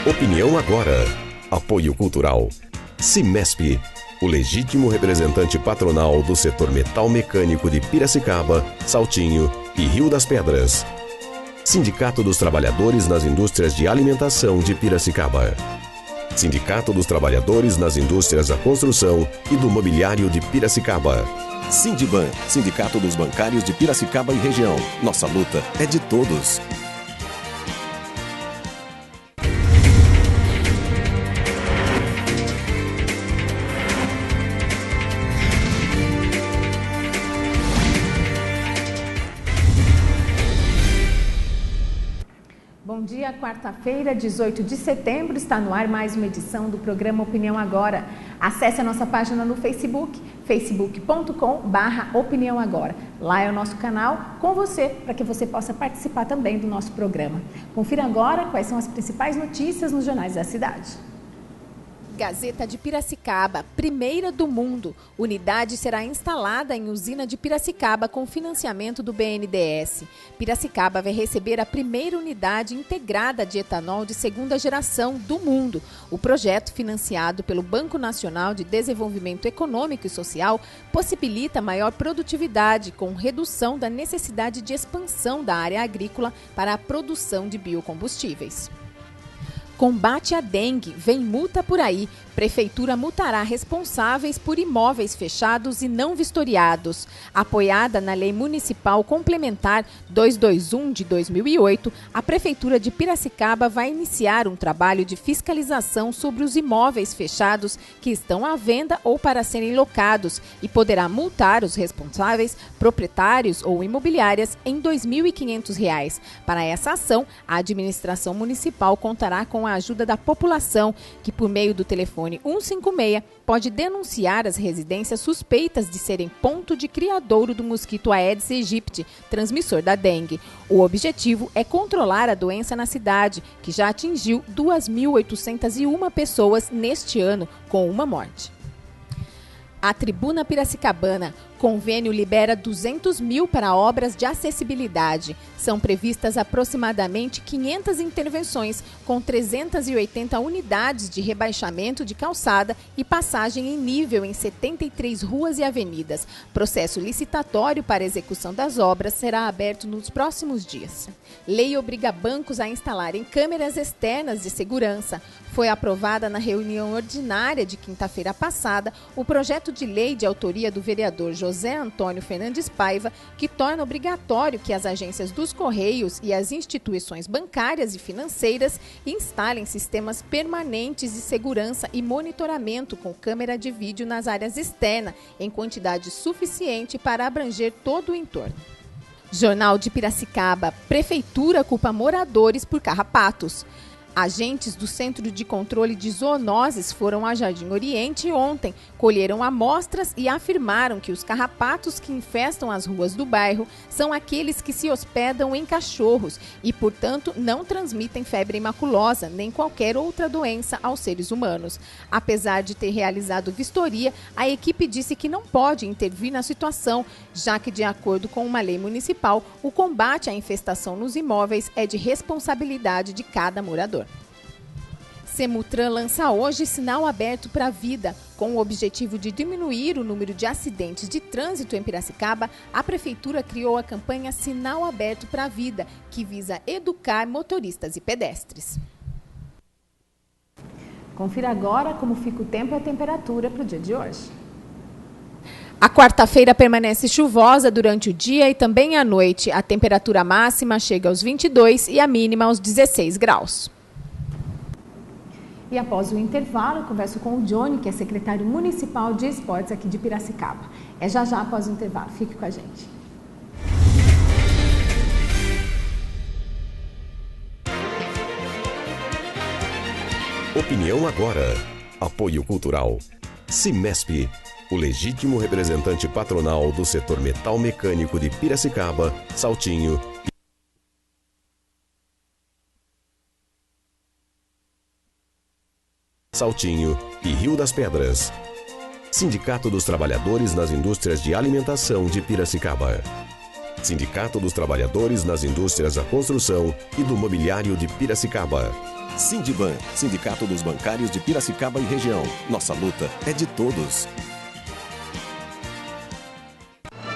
Opinião agora. Apoio cultural. Cimesp, o legítimo representante patronal do setor metal mecânico de Piracicaba, Saltinho e Rio das Pedras. Sindicato dos Trabalhadores nas Indústrias de Alimentação de Piracicaba. Sindicato dos Trabalhadores nas Indústrias da Construção e do Mobiliário de Piracicaba. Sindiban, Sindicato dos Bancários de Piracicaba e Região. Nossa luta é de todos. Bom dia, quarta-feira, 18 de setembro, está no ar mais uma edição do programa Opinião Agora. Acesse a nossa página no Facebook, facebook.com/Opinião Agora. Lá é o nosso canal com você, para que você possa participar também do nosso programa. Confira agora quais são as principais notícias nos jornais da cidade. Gazeta de Piracicaba, primeira do mundo. Unidade será instalada em usina de Piracicaba com financiamento do BNDES. Piracicaba vai receber a primeira unidade integrada de etanol de segunda geração do mundo. O projeto, financiado pelo Banco Nacional de Desenvolvimento Econômico e Social, possibilita maior produtividade com redução da necessidade de expansão da área agrícola para a produção de biocombustíveis. Combate à dengue, vem multa por aí. Prefeitura multará responsáveis por imóveis fechados e não vistoriados. Apoiada na Lei Municipal Complementar 221 de 2008, a Prefeitura de Piracicaba vai iniciar um trabalho de fiscalização sobre os imóveis fechados que estão à venda ou para serem locados e poderá multar os responsáveis, proprietários ou imobiliárias em R$ 2.500. Para essa ação, a administração municipal contará com a ajuda da população, que por meio do telefone 156 pode denunciar as residências suspeitas de serem ponto de criadouro do mosquito Aedes aegypti, transmissor da dengue. O objetivo é controlar a doença na cidade, que já atingiu 2.801 pessoas neste ano, com uma morte. A Tribuna Piracicabana. Convênio libera 200 mil para obras de acessibilidade. São previstas aproximadamente 500 intervenções, com 380 unidades de rebaixamento de calçada e passagem em nível em 73 ruas e avenidas. Processo licitatório para execução das obras será aberto nos próximos dias. Lei obriga bancos a instalarem câmeras externas de segurança. Foi aprovada na reunião ordinária de quinta-feira passada o projeto de lei de autoria do vereador José Antônio Fernandes Paiva, que torna obrigatório que as agências dos Correios e as instituições bancárias e financeiras instalem sistemas permanentes de segurança e monitoramento com câmera de vídeo nas áreas externas, em quantidade suficiente para abranger todo o entorno. Jornal de Piracicaba. Prefeitura culpa moradores por carrapatos. Agentes do Centro de Controle de Zoonoses foram a Jardim Oriente ontem, colheram amostras e afirmaram que os carrapatos que infestam as ruas do bairro são aqueles que se hospedam em cachorros e, portanto, não transmitem febre maculosa nem qualquer outra doença aos seres humanos. Apesar de ter realizado vistoria, a equipe disse que não pode intervir na situação, já que, de acordo com uma lei municipal, o combate à infestação nos imóveis é de responsabilidade de cada morador. Semutran lança hoje sinal aberto para a vida. Com o objetivo de diminuir o número de acidentes de trânsito em Piracicaba, a Prefeitura criou a campanha Sinal Aberto para a Vida, que visa educar motoristas e pedestres. Confira agora como fica o tempo e a temperatura para o dia de hoje. A quarta-feira permanece chuvosa durante o dia e também à noite. A temperatura máxima chega aos 22 e a mínima aos 16 graus. E após o intervalo, eu converso com o Johnny, que é secretário municipal de esportes aqui de Piracicaba. É já após o intervalo. Fique com a gente. Opinião agora. Apoio cultural. Cimesp, o legítimo representante patronal do setor metal mecânico de Piracicaba, Saltinho e Rio das Pedras. Sindicato dos Trabalhadores nas Indústrias de Alimentação de Piracicaba. Sindicato dos Trabalhadores nas Indústrias da Construção e do Mobiliário de Piracicaba. Sindiban, Sindicato dos Bancários de Piracicaba e Região. Nossa luta é de todos.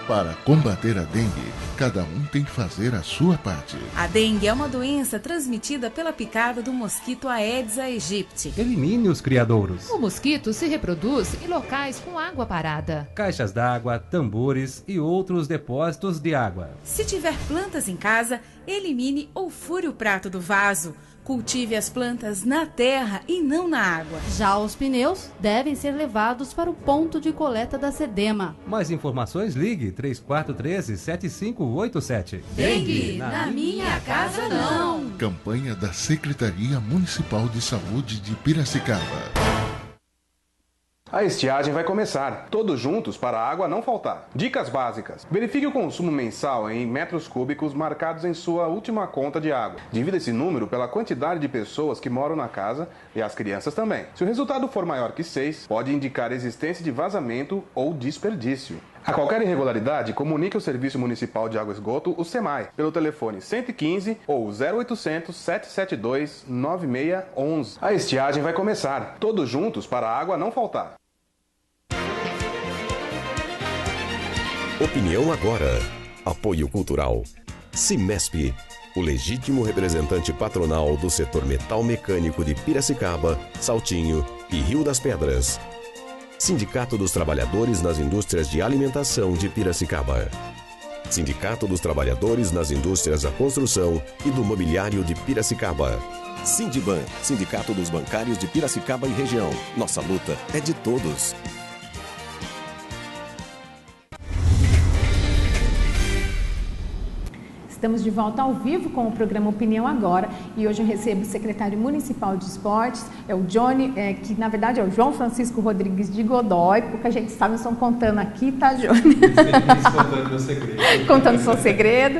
Para combater a dengue, cada um tem que fazer a sua parte. A dengue é uma doença transmitida pela picada do mosquito Aedes aegypti. Elimine os criadouros. O mosquito se reproduz em locais com água parada. Caixas d'água, tambores e outros depósitos de água. Se tiver plantas em casa, elimine ou fure o prato do vaso. Cultive as plantas na terra e não na água. Já os pneus devem ser levados para o ponto de coleta da SEDEMA. Mais informações, ligue 3413-7587. Dengue, na minha casa não. Campanha da Secretaria Municipal de Saúde de Piracicaba. A estiagem vai começar, todos juntos para a água não faltar. Dicas básicas. Verifique o consumo mensal em metros cúbicos marcados em sua última conta de água. Divida esse número pela quantidade de pessoas que moram na casa e as crianças também. Se o resultado for maior que 6, pode indicar existência de vazamento ou desperdício. A qualquer irregularidade, comunique ao Serviço Municipal de Água e Esgoto, o SEMAI, pelo telefone 115 ou 0800 772 9611. A estiagem vai começar, todos juntos para a água não faltar. Opinião agora. Apoio cultural. Cimesp, o legítimo representante patronal do setor metal mecânico de Piracicaba, Saltinho e Rio das Pedras. Sindicato dos Trabalhadores nas Indústrias de Alimentação de Piracicaba. Sindicato dos Trabalhadores nas Indústrias da Construção e do Mobiliário de Piracicaba. Sindiban, Sindicato dos Bancários de Piracicaba e Região. Nossa luta é de todos. Estamos de volta ao vivo com o programa Opinião Agora e hoje eu recebo o secretário municipal de esportes, é o Johnny, que na verdade é o João Francisco Rodrigues de Godoy, porque a gente sabe, estão contando aqui, tá, Johnny? Contando meu segredo. Contando seu segredo.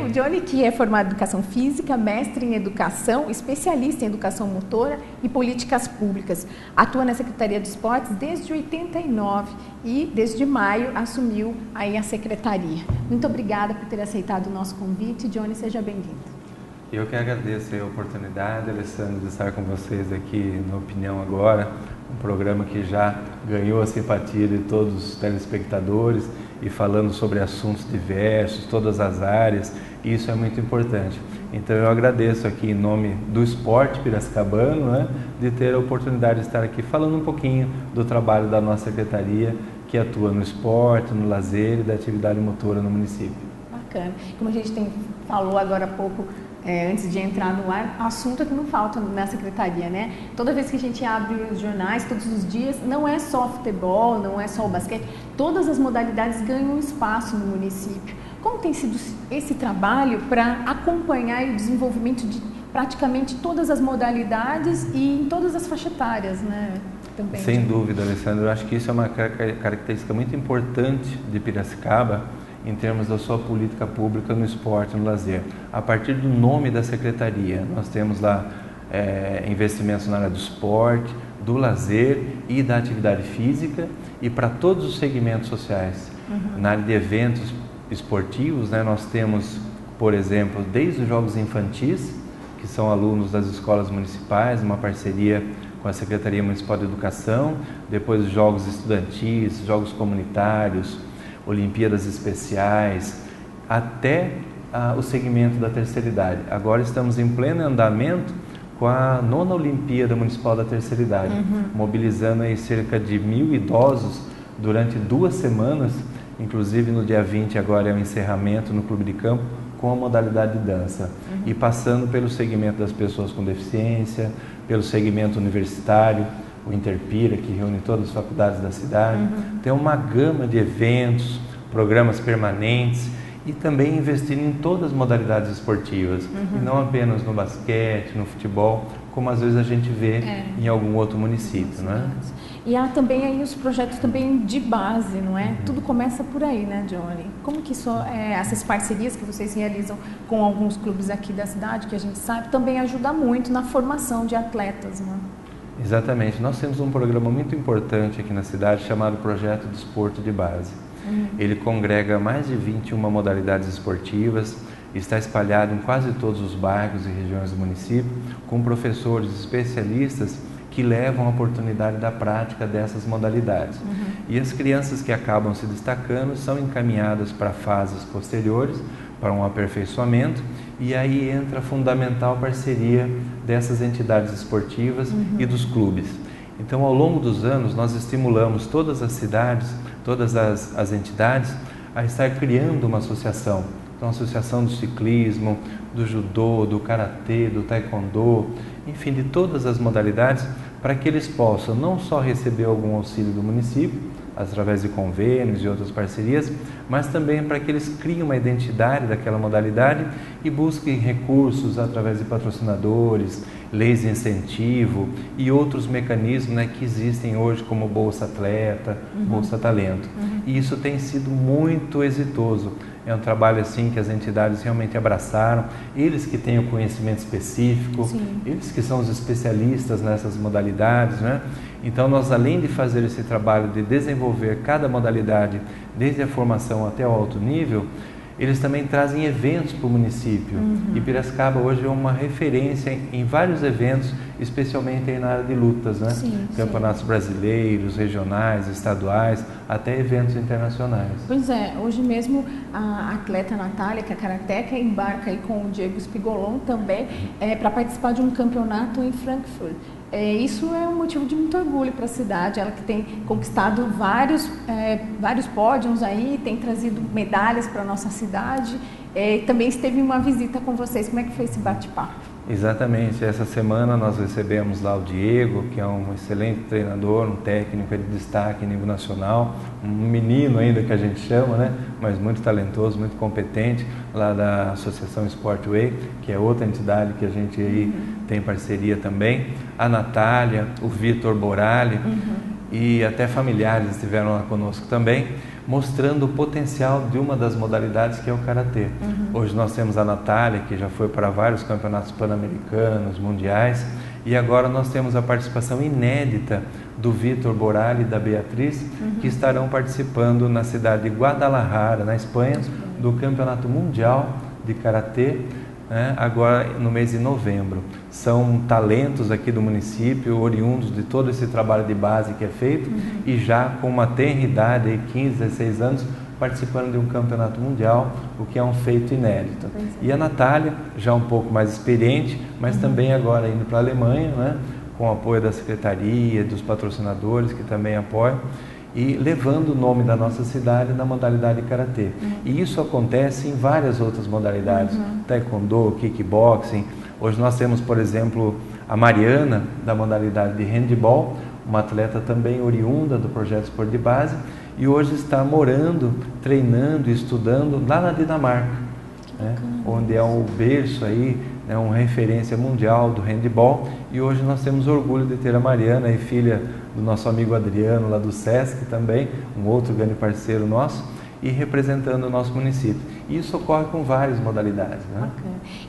O Johnny, que é formado em Educação Física, mestre em Educação, especialista em Educação Motora e Políticas Públicas. Atua na Secretaria de Esportes desde 89 e desde maio assumiu aí a secretaria. Muito obrigada por ter aceitado o nosso convite. Johnny, seja bem-vindo. Eu que agradeço a oportunidade, Alessandro, de estar com vocês aqui no Opinião Agora, um programa que já ganhou a simpatia de todos os telespectadores e falando sobre assuntos diversos, todas as áreas, e isso é muito importante. Então eu agradeço aqui em nome do esporte piracicabano, né, de ter a oportunidade de estar aqui falando um pouquinho do trabalho da nossa secretaria, que atua no esporte, no lazer e da atividade motora no município. Bacana. Como a gente falou agora há pouco, antes de entrar no ar, assunto que não falta na secretaria, né? Toda vez que a gente abre os jornais, todos os dias, não é só futebol, não é só o basquete, todas as modalidades ganham espaço no município. Como tem sido esse trabalho para acompanhar o desenvolvimento de praticamente todas as modalidades e em todas as faixas etárias, né? Também. Sem dúvida, Alessandro. Eu acho que isso é uma característica muito importante de Piracicaba em termos da sua política pública no esporte e no lazer. A partir do nome da secretaria, nós temos lá investimentos na área do esporte, do lazer e da atividade física e para todos os segmentos sociais. Na área de eventos esportivos, né, nós temos, por exemplo, desde os jogos infantis, que são alunos das escolas municipais, uma parceria com a Secretaria Municipal de Educação, depois os jogos estudantis, jogos comunitários, Olimpíadas especiais, até o segmento da terceira idade. Agora estamos em pleno andamento com a 9ª Olimpíada Municipal da Terceira Idade, mobilizando aí cerca de 1.000 idosos durante 2 semanas, inclusive no dia 20 agora é o encerramento no Clube de Campo, com a modalidade de dança, e passando pelo segmento das pessoas com deficiência, pelo segmento universitário, o Interpira, que reúne todas as faculdades da cidade. Tem uma gama de eventos, programas permanentes e também investir em todas as modalidades esportivas, e não apenas no basquete, no futebol, como às vezes a gente vê em algum outro município, né? E há também aí os projetos também de base, não é? Tudo começa por aí, né, Johnny? Como que isso, essas parcerias que vocês realizam com alguns clubes aqui da cidade, que a gente sabe, também ajuda muito na formação de atletas, né? Exatamente. Nós temos um programa muito importante aqui na cidade chamado Projeto Desporto de Base. Ele congrega mais de 21 modalidades esportivas, está espalhado em quase todos os bairros e regiões do município, com professores especialistas que levam a oportunidade da prática dessas modalidades. E as crianças que acabam se destacando são encaminhadas para fases posteriores, para um aperfeiçoamento, e aí entra a fundamental parceria dessas entidades esportivas e dos clubes. Então, ao longo dos anos, nós estimulamos todas as cidades, todas as entidades, a estar criando uma associação. Então, a associação do ciclismo, do judô, do karatê, do taekwondo, enfim, de todas as modalidades, para que eles possam não só receber algum auxílio do município, através de convênios e outras parcerias, mas também para que eles criem uma identidade daquela modalidade e busquem recursos através de patrocinadores, leis de incentivo e outros mecanismos, né, que existem hoje, como Bolsa Atleta, Bolsa Talento. E isso tem sido muito exitoso. É um trabalho assim que as entidades realmente abraçaram, eles que têm o conhecimento específico, eles que são os especialistas nessas modalidades, né? Então, nós, além de fazer esse trabalho de desenvolver cada modalidade, desde a formação até o alto nível, eles também trazem eventos para o município. E Piracicaba hoje é uma referência em vários eventos, especialmente aí na área de lutas, né? Campeonatos brasileiros, regionais, estaduais, até eventos internacionais. Pois é, hoje mesmo a atleta Natália, que é karateca, embarca aí com o Diego Spigolon também para participar de um campeonato em Frankfurt. Isso é um motivo de muito orgulho para a cidade, ela que tem conquistado vários pódios aí, tem trazido medalhas para a nossa cidade, também esteve em uma visita com vocês. Como é que foi esse bate-papo? Exatamente, essa semana nós recebemos lá o Diego, que é um excelente treinador, um técnico de destaque em nível nacional, um menino ainda que a gente chama, né? Mas muito talentoso, muito competente, lá da Associação Sportway, que é outra entidade que a gente aí tem parceria também, a Natália, o Vitor Borali e até familiares estiveram lá conosco também, mostrando o potencial de uma das modalidades, que é o karatê. Hoje nós temos a Natália, que já foi para vários campeonatos pan-americanos, mundiais, e agora nós temos a participação inédita do Vitor Borali e da Beatriz, que estarão participando na cidade de Guadalajara, na Espanha, do Campeonato Mundial de Karatê, né, agora no mês de novembro. São talentos aqui do município, oriundos de todo esse trabalho de base que é feito, e já com uma tenra idade, aí 15, 16 anos, participando de um campeonato mundial, o que é um feito inédito. E a Natália, já um pouco mais experiente, mas também agora indo para a Alemanha, né, com o apoio da secretaria, dos patrocinadores que também apoiam, e levando o nome da nossa cidade na modalidade de karatê. E isso acontece em várias outras modalidades, taekwondo, kickboxing. Hoje nós temos, por exemplo, a Mariana, da modalidade de handball, uma atleta também oriunda do projeto Esporte de Base, e hoje está morando, treinando e estudando lá na Dinamarca, né, onde é o berço aí, é uma referência mundial do handball, e hoje nós temos orgulho de ter a Mariana, aí, filha do nosso amigo Adriano, lá do Sesc também, um outro grande parceiro nosso, e representando o nosso município. E isso ocorre com várias modalidades, né?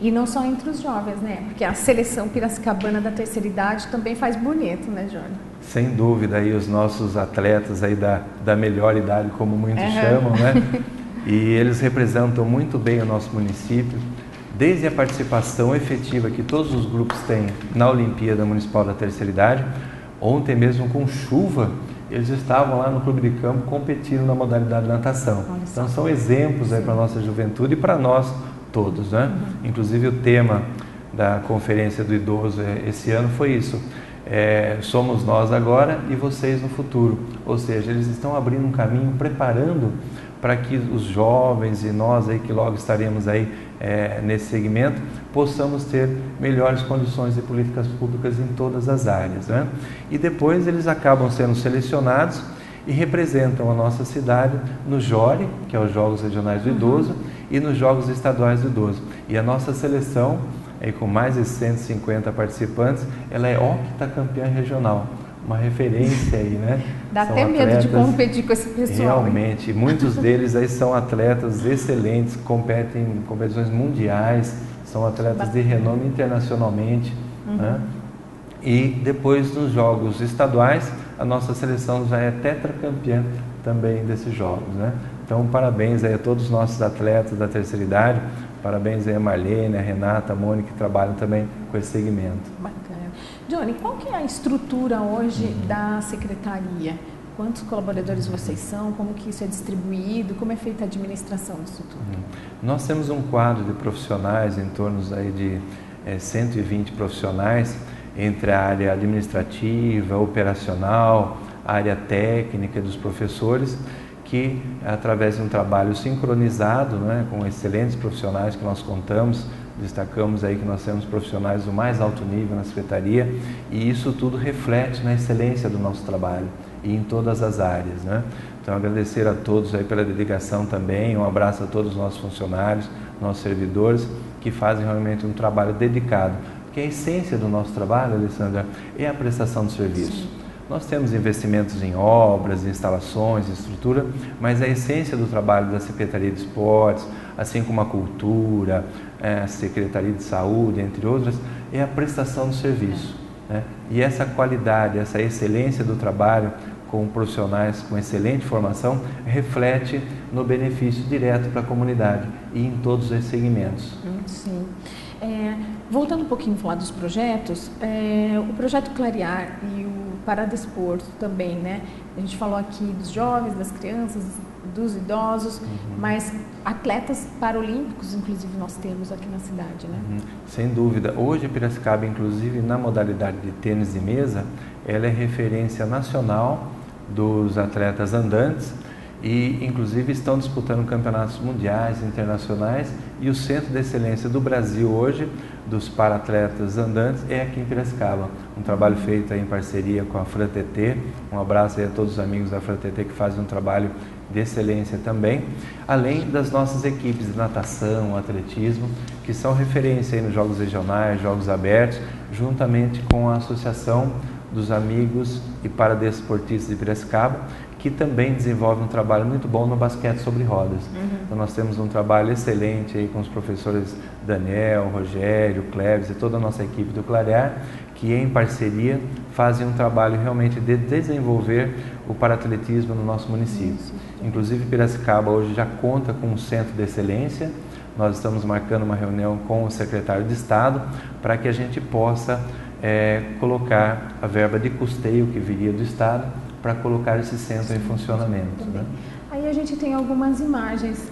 E não só entre os jovens, né? Porque a seleção piracicabana da terceira idade também faz bonito, né, Jônio? Sem dúvida, aí os nossos atletas aí da melhor idade, como muitos chamam, né? E eles representam muito bem o nosso município, desde a participação efetiva que todos os grupos têm na Olimpíada Municipal da Terceira Idade. Ontem mesmo, com chuva, eles estavam lá no Clube de Campo competindo na modalidade de natação. Então são exemplos aí para a nossa juventude e para nós todos, né? Inclusive o tema da Conferência do Idoso esse ano foi isso. Somos nós agora e vocês no futuro. Ou seja, eles estão abrindo um caminho, preparando para que os jovens e nós aí que logo estaremos aí nesse segmento, possamos ter melhores condições de políticas públicas em todas as áreas, né? E depois eles acabam sendo selecionados e representam a nossa cidade no JORI, que é os Jogos Regionais do Idoso, e nos Jogos Estaduais do Idoso. E a nossa seleção, aí com mais de 150 participantes, ela é octacampeã regional. Uma referência aí, né? Dá até medo de competir com esse pessoal. Realmente, muitos deles aí são atletas excelentes, competem em competições mundiais, são atletas de renome internacionalmente, né? E depois nos jogos estaduais, a nossa seleção já é tetracampeã também desses jogos, né? Então, parabéns aí a todos os nossos atletas da terceira idade, parabéns aí a Marlene, a Renata, a Mônica, que trabalham também com esse segmento. Bacana. Johnny, qual que é a estrutura hoje da secretaria? Quantos colaboradores vocês são? Como que isso é distribuído? Como é feita a administração disso tudo? Nós temos um quadro de profissionais, em torno aí de 120 profissionais, entre a área administrativa, operacional, a área técnica dos professores, que através de um trabalho sincronizado, né, com excelentes profissionais que nós contamos, destacamos aí que nós temos profissionais do mais alto nível na secretaria, e isso tudo reflete na excelência do nosso trabalho e em todas as áreas, né? Então, agradecer a todos aí pela dedicação também, um abraço a todos os nossos funcionários, nossos servidores, que fazem realmente um trabalho dedicado, porque a essência do nosso trabalho, Alessandra, é a prestação de serviço. Sim. Nós temos investimentos em obras, instalações, estrutura, mas a essência do trabalho da Secretaria de Esportes, assim como a Cultura, a Secretaria de Saúde, entre outras, é a prestação do serviço, né? E essa qualidade, essa excelência do trabalho com profissionais com excelente formação reflete no benefício direto para a comunidade e em todos os segmentos. Sim. Voltando um pouquinho a falar dos projetos, o projeto Clarear e o Paradesporto também, né? A gente falou aqui dos jovens, das crianças, dos idosos, mas atletas paralímpicos, inclusive, nós temos aqui na cidade, né? Sem dúvida. Hoje, Piracicaba, inclusive, na modalidade de tênis de mesa, ela é referência nacional dos atletas andantes e, inclusive, estão disputando campeonatos mundiais, internacionais, e o Centro de Excelência do Brasil hoje, dos para-atletas andantes, é aqui em Piracicaba. Um trabalho feito aí em parceria com a FranTT. Um abraço aí a todos os amigos da FranTT que fazem um trabalho de excelência também, além das nossas equipes de natação, atletismo, que são referência aí nos Jogos Regionais, Jogos Abertos, juntamente com a Associação dos Amigos e Paradesportistas de Piracicaba, que também desenvolve um trabalho muito bom no basquete sobre rodas. Então nós temos um trabalho excelente aí com os professores Daniel, Rogério, Cleves e toda a nossa equipe do Clarear, que em parceria fazem um trabalho realmente de desenvolver o paraatletismo no nosso município. Inclusive Piracicaba hoje já conta com um centro de excelência. Nós estamos marcando uma reunião com o secretário de Estado para que a gente possa colocar a verba de custeio que viria do Estado para colocar esse centro em funcionamento. Né? Aí a gente tem algumas imagens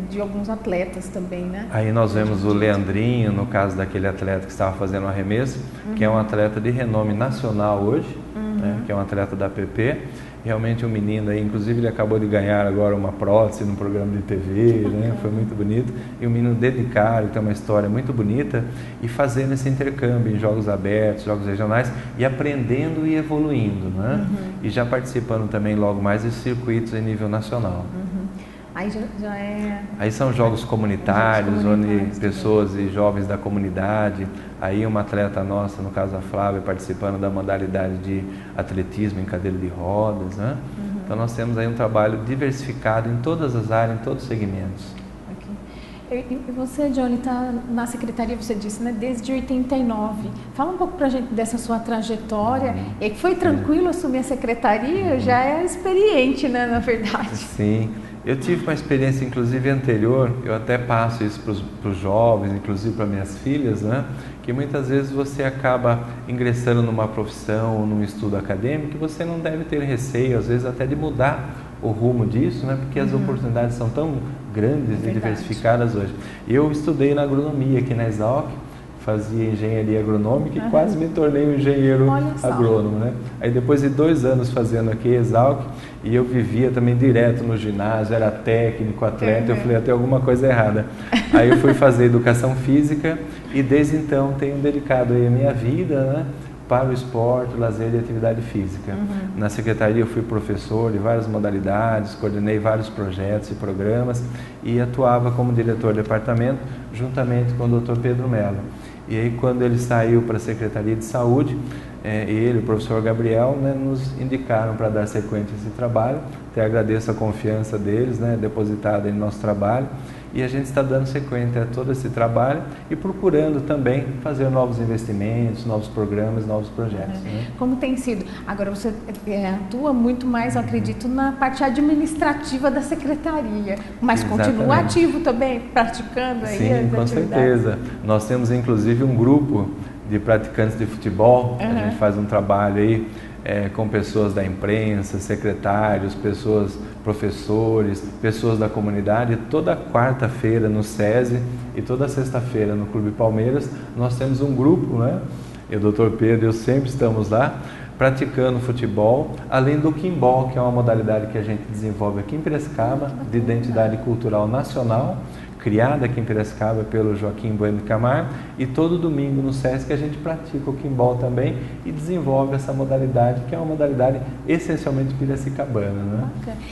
de alguns atletas também, né? Aí nós vemos o Leandrinho, no caso daquele atleta que estava fazendo o arremesso, que é um atleta de renome nacional hoje, né? Que é um atleta da PP. Realmente um menino aí, inclusive ele acabou de ganhar agora uma prótese num programa de TV, né? Foi muito bonito. E um menino dedicado, que tem uma história muito bonita, e fazendo esse intercâmbio em jogos abertos, jogos regionais, e aprendendo e evoluindo, né? E já participando também logo mais de circuitos em nível nacional. Aí já é... Aí são jogos comunitários, onde pessoas e jovens da comunidade, aí uma atleta nossa, no caso a Flávia, participando da modalidade de atletismo em cadeira de rodas, né? Então nós temos aí um trabalho diversificado em todas as áreas, em todos os segmentos. E você, Johnny, está na secretaria, você disse, né, desde 89. Fala um pouco para a gente dessa sua trajetória. E que foi tranquilo assumir a secretaria? Já é experiente, né, na verdade. Sim. Eu tive uma experiência, inclusive, anterior, eu até passo isso para os jovens, inclusive para minhas filhas, né? Que muitas vezes você acaba ingressando numa profissão ou num estudo acadêmico que você não deve ter receio, às vezes até de mudar o rumo disso, né? Porque as oportunidades são tão grandes e diversificadas hoje. Eu estudei na agronomia aqui na Exalc, fazia engenharia agronômica e quase me tornei um engenheiro agrônomo, né? Aí depois de 2 anos fazendo aqui Exalc, e eu vivia também direto no ginásio, era técnico, atleta, eu falei, até alguma coisa errada. Aí eu fui fazer educação física e desde então tenho dedicado aí a minha vida, né, para o esporte, o lazer e atividade física. Na secretaria eu fui professor de várias modalidades, coordenei vários projetos e programas e atuava como diretor de departamento juntamente com o Dr. Pedro Mello. E aí quando ele saiu para a Secretaria de Saúde, ele, o professor Gabriel, né, nos indicaram para dar sequência a esse trabalho. Até agradeço a confiança deles, né, depositada em nosso trabalho. E a gente está dando sequência a todo esse trabalho e procurando também fazer novos investimentos, novos programas, novos projetos. Né? Como tem sido? Agora você atua muito mais, eu acredito, na parte administrativa da secretaria, mas continua ativo também, praticando aí. Sim, com certeza. Nós temos inclusive um grupo de praticantes de futebol. A gente faz um trabalho aí com pessoas da imprensa, secretários, professores, pessoas da comunidade. Toda quarta-feira no SESI e toda sexta-feira no Clube Palmeiras nós temos um grupo, né? E o Dr. Pedro e eu sempre estamos lá praticando futebol, além do Kimball, que é uma modalidade que a gente desenvolve aqui em Piracicaba, de identidade cultural nacional, criada aqui em Piracicaba pelo Joaquim Bueno de Camargo, e todo domingo no SESC a gente pratica o Kimball também e desenvolve essa modalidade, que é uma modalidade essencialmente piracicabana. Né?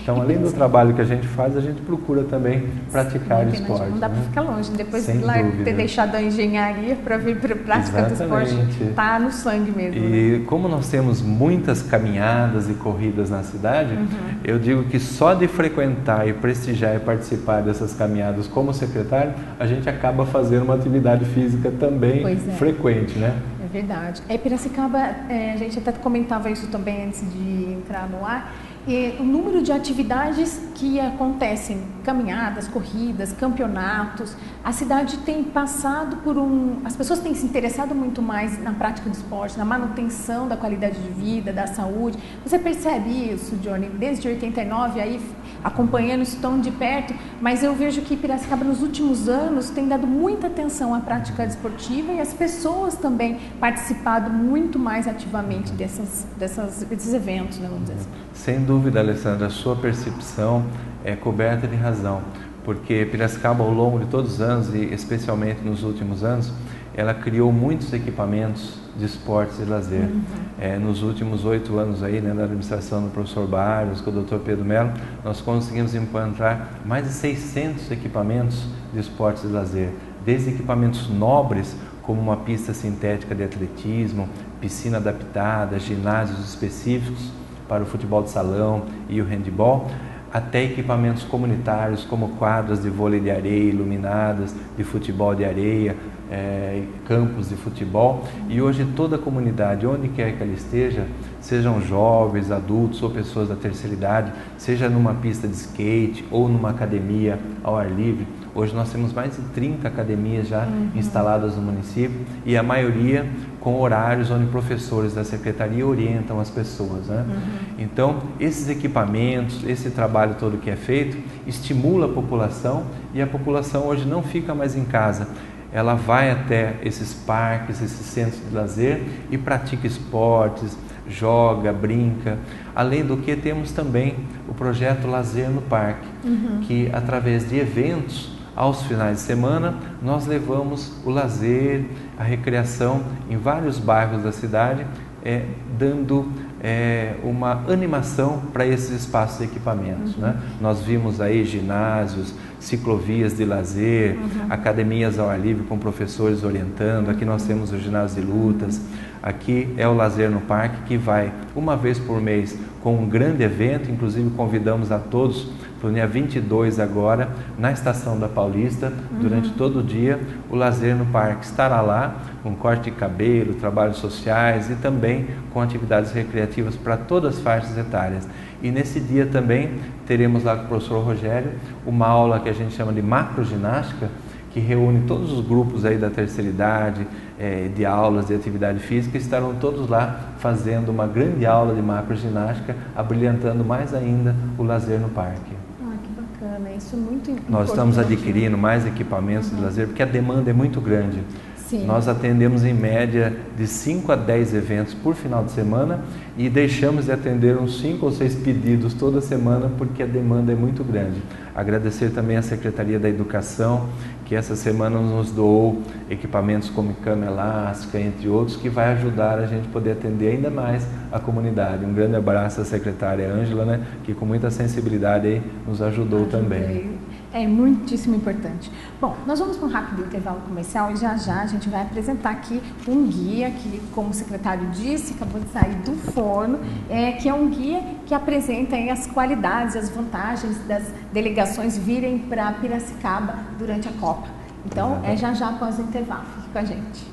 Então, além do trabalho que a gente faz, a gente procura também praticar esporte. Não dá para ficar longe, depois de lá ter deixado a engenharia para vir para a prática do esporte, está no sangue mesmo. E como nós temos muitas caminhadas e corridas na cidade, eu digo que só de frequentar e prestigiar e participar dessas caminhadas como secretário, a gente acaba fazendo uma atividade física também frequente, né? É verdade. Piracicaba, a gente até comentava isso também antes de entrar no ar, e o número de atividades que acontecem, caminhadas, corridas, campeonatos, a cidade tem passado por as pessoas têm se interessado muito mais na prática do esporte, na manutenção da qualidade de vida, da saúde. Você percebe isso, Johnny, desde 89, aí acompanhando isso tão de perto, mas eu vejo que Piracicaba nos últimos anos tem dado muita atenção à prática desportiva e as pessoas também participado muito mais ativamente desses eventos, né, vamos dizer assim. Sem dúvida, Alessandra, a sua percepção é coberta de razão, porque Piracicaba, ao longo de todos os anos e especialmente nos últimos anos, ela criou muitos equipamentos de esportes e lazer. Nos últimos 8 anos aí, né, da administração do professor Barros, com o Dr. Pedro Melo, nós conseguimos implantar mais de 600 equipamentos de esportes e lazer, desde equipamentos nobres, como uma pista sintética de atletismo, piscina adaptada, ginásios específicos para o futebol de salão e o handebol, até equipamentos comunitários como quadras de vôlei de areia iluminadas, de futebol de areia, campos de futebol. E hoje toda a comunidade, onde quer que ela esteja, sejam jovens, adultos ou pessoas da terceira idade, seja numa pista de skate ou numa academia ao ar livre. Hoje nós temos mais de 30 academias já instaladas no município e a maioria com horários onde professores da secretaria orientam as pessoas. Né? Então, esses equipamentos, esse trabalho todo que é feito, estimula a população e a população hoje não fica mais em casa. Ela vai até esses parques, esses centros de lazer e pratica esportes, joga, brinca. Além do que, temos também o projeto Lazer no Parque, que através de eventos, aos finais de semana, nós levamos o lazer, a recreação em vários bairros da cidade, dando uma animação para esses espaços e equipamentos. Né? Nós vimos aí ginásios, ciclovias de lazer, academias ao ar livre com professores orientando. Aqui nós temos o ginásio de lutas. Aqui é o Lazer no Parque, que vai uma vez por mês com um grande evento. Inclusive convidamos a todos para o dia 22 agora, na Estação da Paulista, durante todo o dia, o Lazer no Parque estará lá, com corte de cabelo, trabalhos sociais e também com atividades recreativas para todas as faixas etárias. E nesse dia também teremos lá com o professor Rogério uma aula que a gente chama de macroginástica, que reúne todos os grupos aí da terceira idade, de aulas de atividade física, estarão todos lá fazendo uma grande aula de macroginástica, abrilhantando mais ainda o lazer no parque. Que bacana, isso é muito importante. Nós estamos adquirindo mais equipamentos de lazer, porque a demanda é muito grande. Sim. Nós atendemos em média de 5 a 10 eventos por final de semana e deixamos de atender uns 5 ou 6 pedidos toda semana porque a demanda é muito grande. Agradecer também à Secretaria da Educação, que essa semana nos doou equipamentos como cama elástica, entre outros, que vai ajudar a gente poder atender ainda mais a comunidade. Um grande abraço à secretária Ângela, né, que com muita sensibilidade aí nos ajudou também. É muitíssimo importante. Bom, nós vamos para um rápido intervalo comercial e já a gente vai apresentar aqui um guia que, como o secretário disse, acabou de sair do forno, que é um guia que apresenta aí as qualidades, as vantagens das delegações virem para Piracicaba durante a Copa. Então, já após o intervalo. Fique com a gente.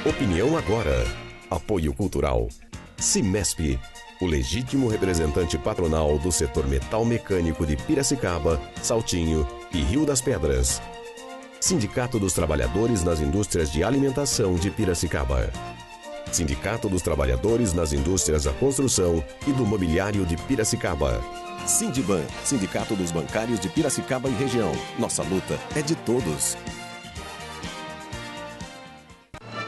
Opinião agora. Apoio Cultural. Cimesp, o legítimo representante patronal do setor metal mecânico de Piracicaba, Saltinho e Rio das Pedras. Sindicato dos Trabalhadores nas Indústrias de Alimentação de Piracicaba. Sindicato dos Trabalhadores nas Indústrias da Construção e do Mobiliário de Piracicaba. Sindiban, Sindicato dos Bancários de Piracicaba e Região. Nossa luta é de todos.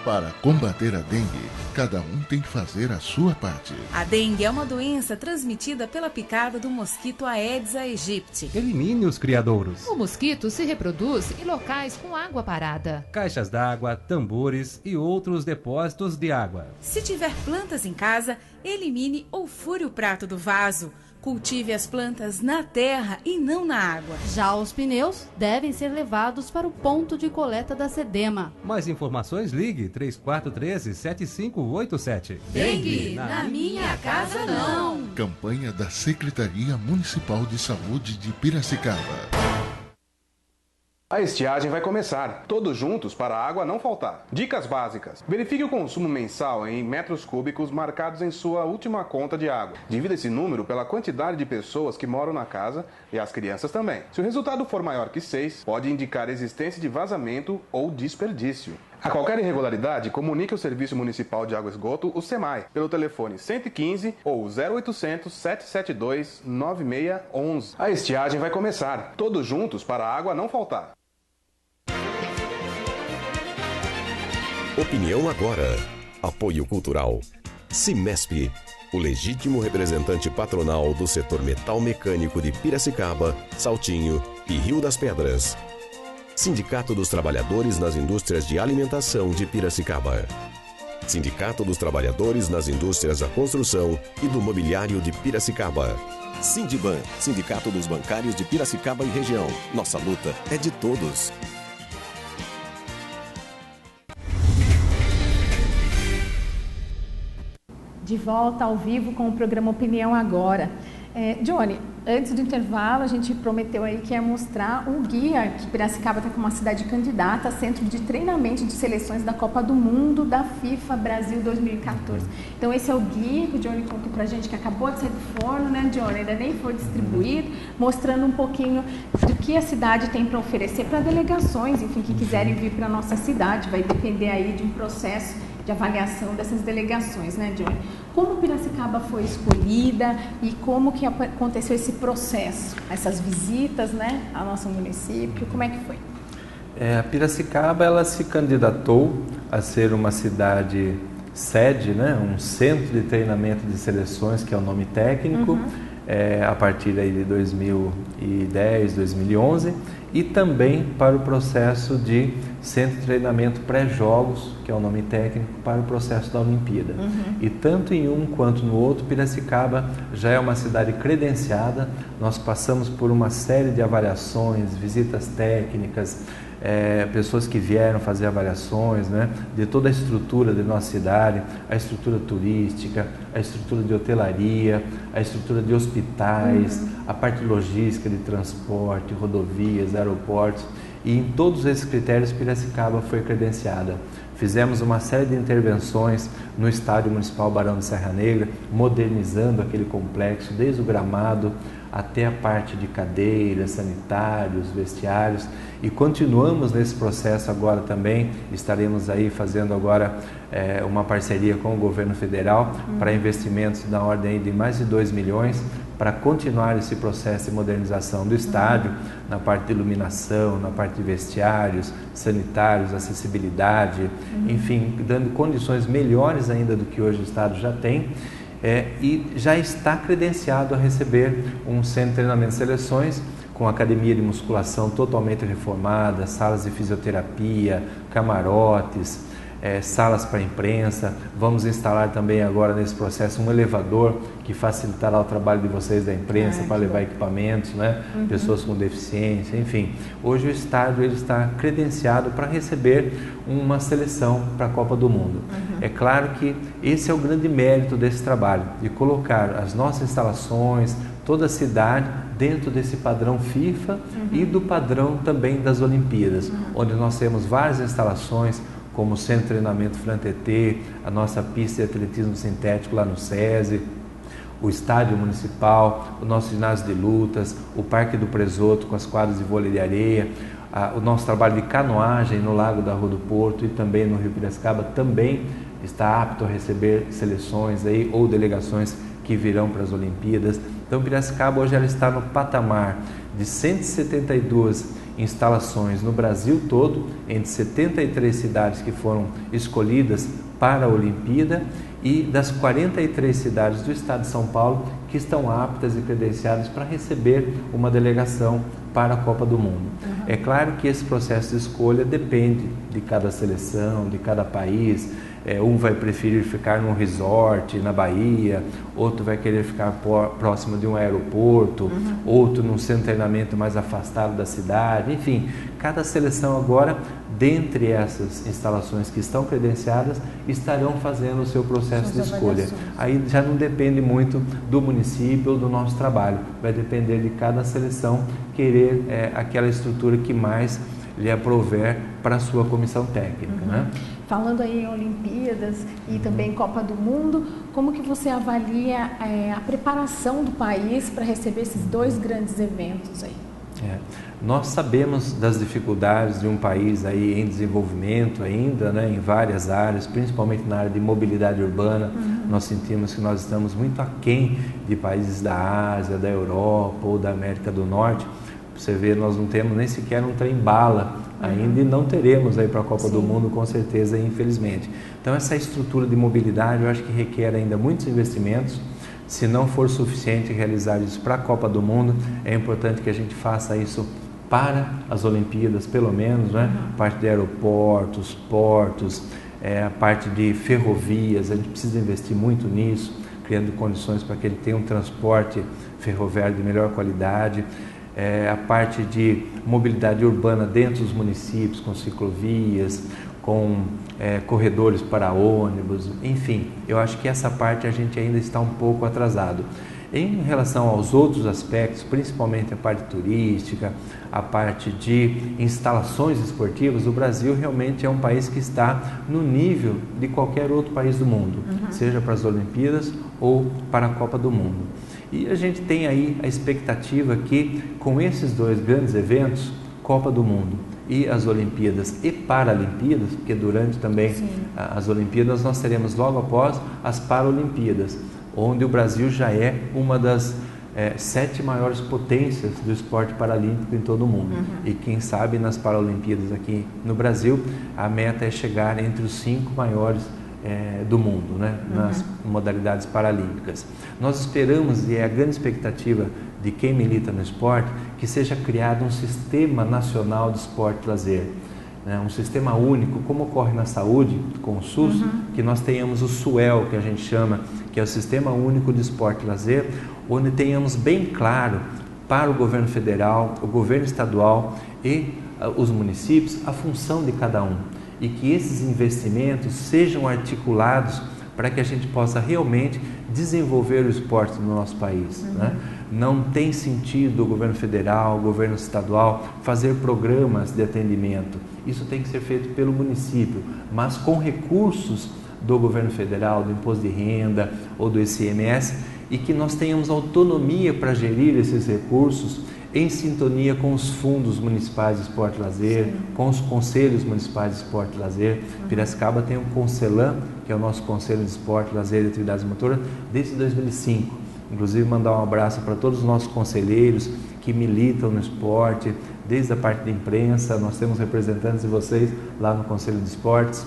Para combater a dengue, cada um tem que fazer a sua parte. A dengue é uma doença transmitida pela picada do mosquito Aedes aegypti. Elimine os criadouros. O mosquito se reproduz em locais com água parada. Caixas d'água, tambores e outros depósitos de água. Se tiver plantas em casa, elimine ou fure o prato do vaso. Cultive as plantas na terra e não na água. Já os pneus devem ser levados para o ponto de coleta da SEDEMA. Mais informações, ligue 3413-7587. Dengue, na minha casa não. Campanha da Secretaria Municipal de Saúde de Piracicaba. A estiagem vai começar, todos juntos para a água não faltar. Dicas básicas. Verifique o consumo mensal em metros cúbicos marcados em sua última conta de água. Divida esse número pela quantidade de pessoas que moram na casa e as crianças também. Se o resultado for maior que 6, pode indicar existência de vazamento ou desperdício. A qualquer irregularidade, comunique ao Serviço Municipal de Água e Esgoto, o SEMAI, pelo telefone 115 ou 0800 772 9611. A estiagem vai começar, todos juntos para a água não faltar. Opinião agora. Apoio Cultural. Cimesp, o legítimo representante patronal do setor metal mecânico de Piracicaba, Saltinho e Rio das Pedras. Sindicato dos Trabalhadores nas Indústrias de Alimentação de Piracicaba. Sindicato dos Trabalhadores nas Indústrias da Construção e do Mobiliário de Piracicaba. Sindiban, Sindicato dos Bancários de Piracicaba e Região. Nossa luta é de todos. De volta ao vivo com o programa Opinião Agora. Johnny, antes do intervalo, a gente prometeu aí que ia mostrar um guia que Piracicaba está como uma cidade candidata a centro de treinamento de seleções da Copa do Mundo da FIFA Brasil 2014. Então esse é o guia que o Johnny contou pra gente, que acabou de sair do forno, né, Johnny? Ainda nem foi distribuído, mostrando um pouquinho do que a cidade tem para oferecer para delegações, enfim, que quiserem vir para a nossa cidade. Vai depender aí de um processo de avaliação dessas delegações, né, Johnny? Como Piracicaba foi escolhida e como que aconteceu esse processo, essas visitas, né, ao nosso município, como é que foi? A Piracicaba, ela se candidatou a ser uma cidade sede, né, um centro de treinamento de seleções, que é o nome técnico, a partir aí de 2010, 2011, e também para o processo de centro de treinamento pré-jogos, que é o nome técnico, para o processo da Olimpíada. E tanto em um quanto no outro, Piracicaba já é uma cidade credenciada. Nós passamos por uma série de avaliações, visitas técnicas, pessoas que vieram fazer avaliações, né, de toda a estrutura de nossa cidade, a estrutura turística, a estrutura de hotelaria, a estrutura de hospitais, a parte logística de transporte, rodovias, aeroportos, e em todos esses critérios Piracicaba foi credenciada. Fizemos uma série de intervenções no Estádio Municipal Barão de Serra Negra, modernizando aquele complexo, desde o gramado até a parte de cadeiras, sanitários, vestiários, e continuamos nesse processo agora também. Estaremos aí fazendo agora uma parceria com o governo federal para investimentos na ordem de mais de 2 milhões para continuar esse processo de modernização do estádio, na parte de iluminação, na parte de vestiários, sanitários, acessibilidade, enfim, dando condições melhores ainda do que hoje o estádio já tem. E já está credenciado a receber um centro de treinamento de seleções, com academia de musculação totalmente reformada, salas de fisioterapia, camarotes, salas para imprensa, vamos instalar também agora nesse processo um elevador que facilitará o trabalho de vocês da imprensa para levar equipamentos, né? Pessoas com deficiência, enfim. Hoje o estádio ele está credenciado para receber uma seleção para a Copa do Mundo. É claro que esse é o grande mérito desse trabalho, de colocar as nossas instalações, toda a cidade dentro desse padrão FIFA e do padrão também das Olimpíadas, onde nós temos várias instalações, como o Centro de Treinamento Fran-TT, a nossa pista de atletismo sintético lá no SESI, o estádio municipal, o nosso ginásio de lutas, o Parque do Presoto com as quadras de vôlei de areia, o nosso trabalho de canoagem no Lago da Rua do Porto e também no Rio Piracicaba também está apto a receber seleções aí, ou delegações que virão para as Olimpíadas. Então Piracicaba hoje ela está no patamar de 172 instalações no Brasil todo, entre 73 cidades que foram escolhidas para a Olimpíada e das 43 cidades do estado de São Paulo que estão aptas e credenciadas para receber uma delegação para a Copa do Mundo. É claro que esse processo de escolha depende de cada seleção, de cada país. Um vai preferir ficar num resort na Bahia, outro vai querer ficar próximo de um aeroporto, outro num centro de treinamento mais afastado da cidade. Enfim, cada seleção agora, dentre essas instalações que estão credenciadas, estarão fazendo o seu processo de escolha. Aí já não depende muito do município ou do nosso trabalho, vai depender de cada seleção querer aquela estrutura que mais lhe aprover para a sua comissão técnica, né? Falando aí em Olimpíadas e também Copa do Mundo, como que você avalia a preparação do país para receber esses dois grandes eventos aí? Nós sabemos das dificuldades de um país aí em desenvolvimento ainda, né, em várias áreas, principalmente na área de mobilidade urbana. Nós sentimos que nós estamos muito aquém de países da Ásia, da Europa ou da América do Norte. Você vê, nós não temos nem sequer um trem-bala ainda e não teremos aí para a Copa do Mundo, com certeza, infelizmente. Então essa estrutura de mobilidade eu acho que requer ainda muitos investimentos. Se não for suficiente realizar isso para a Copa do Mundo, é importante que a gente faça isso para as Olimpíadas, pelo menos, né? Parte de aeroportos, portos, a parte de ferrovias, a gente precisa investir muito nisso, criando condições para que ele tenha um transporte ferroviário de melhor qualidade. A parte de mobilidade urbana dentro dos municípios, com ciclovias, com corredores para ônibus, enfim, eu acho que essa parte a gente ainda está um pouco atrasado. Em relação aos outros aspectos, principalmente a parte turística, a parte de instalações esportivas, o Brasil realmente é um país que está no nível de qualquer outro país do mundo, seja para as Olimpíadas ou para a Copa do Mundo. E a gente tem aí a expectativa que com esses dois grandes eventos, Copa do Mundo e as Olimpíadas e Paralimpíadas, porque durante também as Olimpíadas nós teremos logo após as Paralimpíadas, onde o Brasil já é uma das 7 maiores potências do esporte paralímpico em todo o mundo. E quem sabe nas Paralimpíadas aqui no Brasil, a meta é chegar entre os 5 maiores do mundo, né? Nas modalidades paralímpicas. Nós esperamos, e é a grande expectativa de quem milita no esporte, que seja criado um sistema nacional de esporte e lazer, né? Um sistema único, como ocorre na saúde, com o SUS, que nós tenhamos o SUEL, que a gente chama, que é o Sistema Único de Esporte e Lazer, onde tenhamos bem claro para o governo federal, o governo estadual e os municípios a função de cada um, e que esses investimentos sejam articulados para que a gente possa realmente desenvolver o esporte no nosso país, né? Não tem sentido o governo federal, o governo estadual fazer programas de atendimento. Isso tem que ser feito pelo município, mas com recursos do governo federal, do imposto de renda ou do ICMS, e que nós tenhamos autonomia para gerir esses recursos em sintonia com os fundos municipais de esporte e lazer, com os conselhos municipais de esporte e lazer. Piracicaba tem o Concelam, que é o nosso Conselho de Esporte, Lazer e Atividades Motoras, desde 2005. Inclusive mandar um abraço para todos os nossos conselheiros que militam no esporte, desde a parte de imprensa, nós temos representantes de vocês lá no Conselho de Esportes,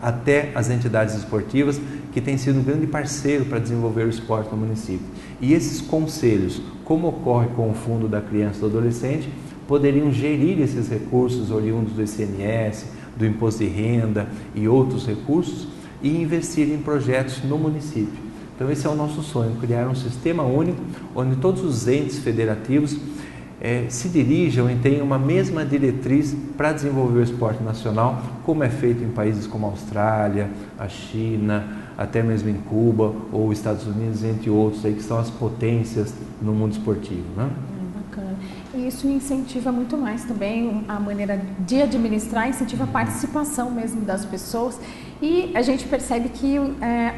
até as entidades esportivas, que têm sido um grande parceiro para desenvolver o esporte no município. E esses conselhos, como ocorre com o Fundo da Criança e do Adolescente, poderiam gerir esses recursos oriundos do ICMS, do imposto de renda e outros recursos e investir em projetos no município. Então esse é o nosso sonho, criar um sistema único onde todos os entes federativos se dirijam e tenham uma mesma diretriz para desenvolver o esporte nacional, como é feito em países como a Austrália, a China, até mesmo em Cuba ou Estados Unidos, entre outros, aí, que são as potências no mundo esportivo, né? Bacana. E isso incentiva muito mais também a maneira de administrar, incentiva a participação mesmo das pessoas. E a gente percebe que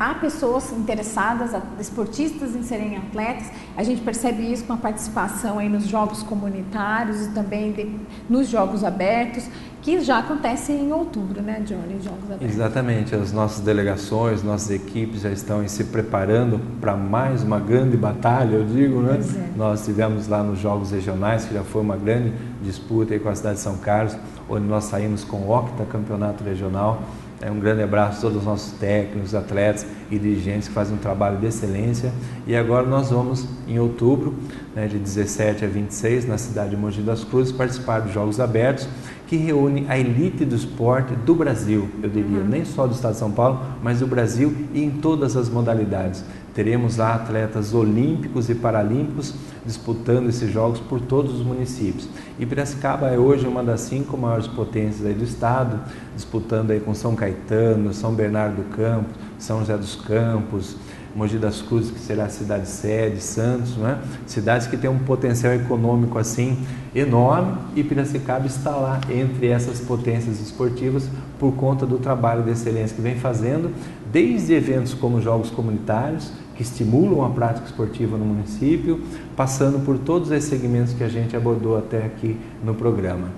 há pessoas interessadas, esportistas em serem atletas. A gente percebe isso com a participação aí nos jogos comunitários e também nos jogos abertos, que já acontecem em outubro, né, Johnny? Jogos abertos. Exatamente. As nossas delegações, nossas equipes já estão se preparando para mais uma grande batalha, eu digo, né? Nós tivemos lá nos Jogos Regionais, que já foi uma grande disputa aí com a cidade de São Carlos, onde nós saímos com o octacampeonato regional. Um grande abraço a todos os nossos técnicos, atletas e dirigentes que fazem um trabalho de excelência. E agora nós vamos, em outubro, de 17 a 26, na cidade de Mogi das Cruzes, participar dos Jogos Abertos, que reúne a elite do esporte do Brasil, eu diria, nem só do estado de São Paulo, mas do Brasil e em todas as modalidades. Teremos lá atletas olímpicos e paralímpicos disputando esses jogos por todos os municípios. E Piracicaba é hoje uma das 5 maiores potências aí do estado, disputando aí com São Caetano, São Bernardo do Campo, São José dos Campos, Mogi das Cruzes, que será a cidade sede, Santos, né? Cidades que têm um potencial econômico assim enorme, e Piracicaba está lá entre essas potências esportivas por conta do trabalho de excelência que vem fazendo, desde eventos como jogos comunitários, que estimulam a prática esportiva no município, passando por todos esses segmentos que a gente abordou até aqui no programa.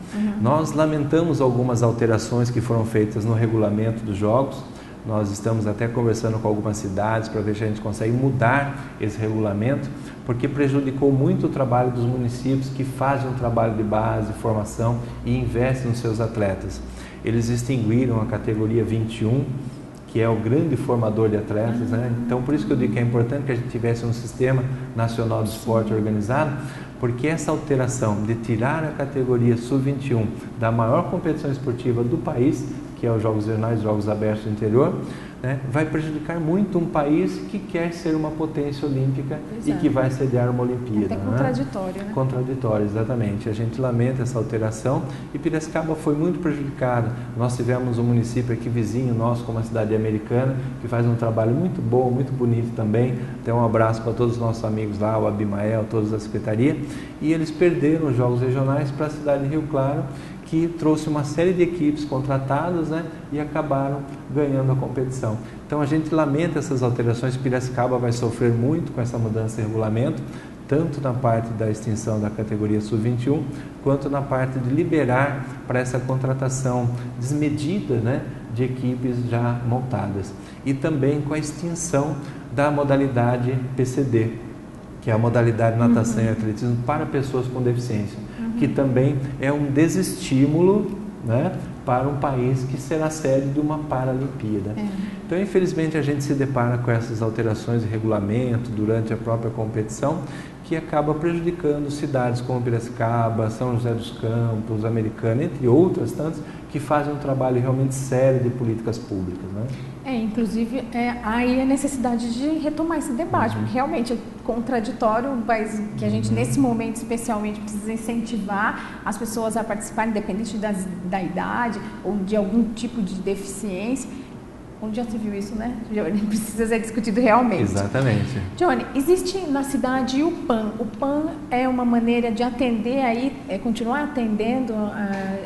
Nós lamentamos algumas alterações que foram feitas no regulamento dos jogos. Nós estamos até conversando com algumas cidades para ver se a gente consegue mudar esse regulamento, porque prejudicou muito o trabalho dos municípios que fazem um trabalho de base, formação e investem nos seus atletas. Eles extinguiram a categoria 21, que é o grande formador de atletas, né? Então, por isso que eu digo que é importante que a gente tivesse um sistema nacional de esporte organizado, porque essa alteração de tirar a categoria sub-21 da maior competição esportiva do país, que é os Jogos Regionais, Jogos Abertos do Interior, né, vai prejudicar muito um país que quer ser uma potência olímpica. Exato. E que vai sediar uma Olimpíada. É até contraditório, né? Contraditório, exatamente. A gente lamenta essa alteração e Piracicaba foi muito prejudicada. Nós tivemos um município aqui vizinho nosso, como a cidade americana, que faz um trabalho muito bom, muito bonito também. Então um abraço para todos os nossos amigos lá, o Abimael, todos da Secretaria. E eles perderam os Jogos Regionais para a cidade de Rio Claro, que trouxe uma série de equipes contratadas, né, e acabaram ganhando a competição. Então a gente lamenta essas alterações. Piracicaba vai sofrer muito com essa mudança de regulamento, tanto na parte da extinção da categoria sub-21, quanto na parte de liberar para essa contratação desmedida, né, de equipes já montadas. E também com a extinção da modalidade PCD, que é a modalidade natação e atletismo para pessoas com deficiência, que também é um desestímulo, né, para um país que será sede de uma Paralimpíada. Então, infelizmente, a gente se depara com essas alterações de regulamento durante a própria competição, que acaba prejudicando cidades como Piracicaba, São José dos Campos, Americana, entre outras tantas, que fazem um trabalho realmente sério de políticas públicas, né? Inclusive, há aí a necessidade de retomar esse debate, porque realmente é contraditório, mas que a gente, nesse momento, especialmente, precisa incentivar as pessoas a participarem, independente da idade ou de algum tipo de deficiência. Onde já se viu isso, né, Johnny? Precisa ser discutido realmente. Exatamente. Johnny, existe na cidade o PAN. O PAN é uma maneira de atender aí, continuar atendendo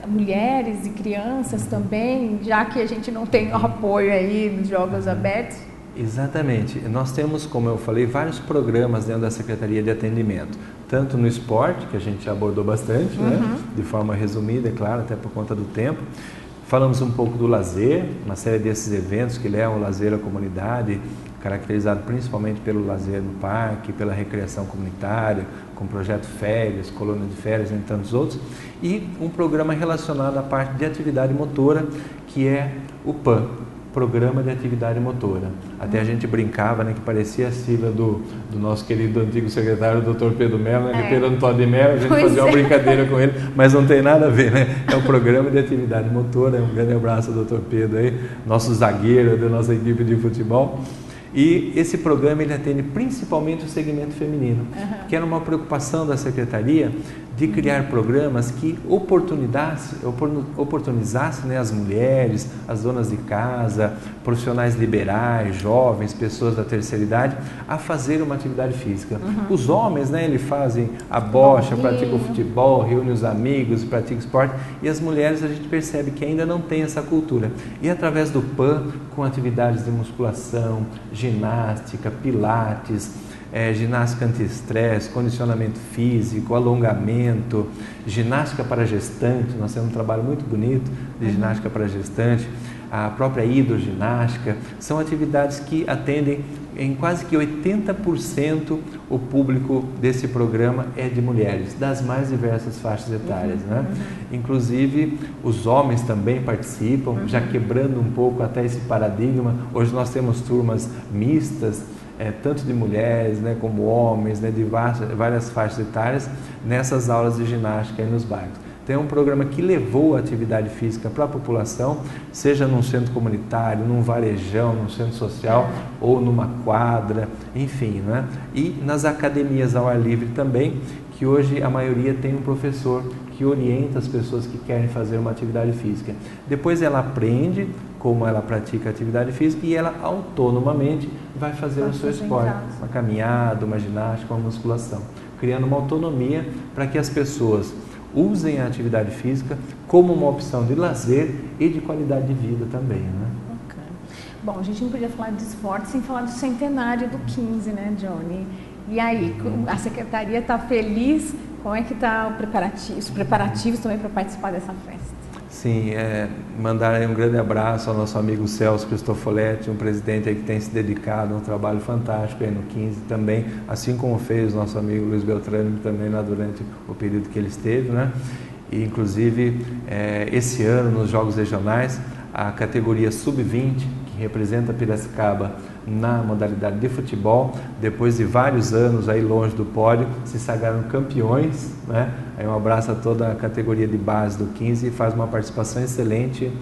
mulheres e crianças também, já que a gente não tem apoio aí nos Jogos Abertos? Exatamente. Nós temos, como eu falei, vários programas dentro da Secretaria de Atendimento, tanto no esporte, que a gente já abordou bastante, né, de forma resumida, é claro, até por conta do tempo. Falamos um pouco do lazer, uma série desses eventos que levam o lazer à comunidade, caracterizado principalmente pelo lazer no parque, pela recreação comunitária, com o projeto Férias, Colônia de Férias, entre tantos outros, e um programa relacionado à parte de atividade motora, que é o PAN. Programa de Atividade Motora. Até a gente brincava, né, que parecia a sigla do nosso querido antigo secretário, Dr. Pedro Mello, né, Pedro Antônio de Mello, a gente fazia uma brincadeira com ele, mas não tem nada a ver, né? É o Programa de Atividade Motora. Um grande abraço ao Dr. Pedro aí, nosso zagueiro da nossa equipe de futebol. E esse programa ele atende principalmente o segmento feminino, que era uma preocupação da Secretaria de criar programas que oportunizassem, né, as mulheres, as donas de casa, profissionais liberais, jovens, pessoas da terceira idade, a fazer uma atividade física. Os homens, né, eles fazem a bocha, praticam o futebol, reúnem os amigos, praticam esporte, e as mulheres a gente percebe que ainda não tem essa cultura. E através do PAN, com atividades de musculação, ginástica, pilates, ginástica anti-estresse, condicionamento físico, alongamento, ginástica para gestante, nós temos um trabalho muito bonito de ginástica para gestante, a própria hidroginástica, são atividades que atendem em quase que 80% o público desse programa é de mulheres, das mais diversas faixas etárias, né? Inclusive, os homens também participam, já quebrando um pouco até esse paradigma. Hoje nós temos turmas mistas, tanto de mulheres, né, como homens, né, de várias faixas etárias, nessas aulas de ginástica aí nos bairros. Tem um programa que levou a atividade física para a população, seja num centro comunitário, num varejão, num centro social ou numa quadra, enfim, né? E nas academias ao ar livre também, que hoje a maioria tem um professor que orienta as pessoas que querem fazer uma atividade física. Depois ela aprende como ela pratica a atividade física e ela autonomamente vai fazer o seu esporte, uma caminhada, uma ginástica, uma musculação, criando uma autonomia para que as pessoas usem a atividade física como uma opção de lazer e de qualidade de vida também, né? Okay. Bom, a gente não podia falar de esporte sem falar do centenário do 15, né, Johnny? E aí, a Secretaria está feliz? Como é que está os preparativos também para participar dessa festa? Sim, mandar aí um grande abraço ao nosso amigo Celso Cristofoletti, um presidente aí que tem se dedicado a um trabalho fantástico aí no 15 também, assim como fez o nosso amigo Luiz Beltrame também lá durante o período que ele esteve, né? E, inclusive, esse ano nos Jogos Regionais, a categoria Sub-20, que representa Piracicaba na modalidade de futebol, depois de vários anos aí longe do pódio, se sagraram campeões, né? Aí um abraço a toda a categoria de base do 15 e faz uma participação excelente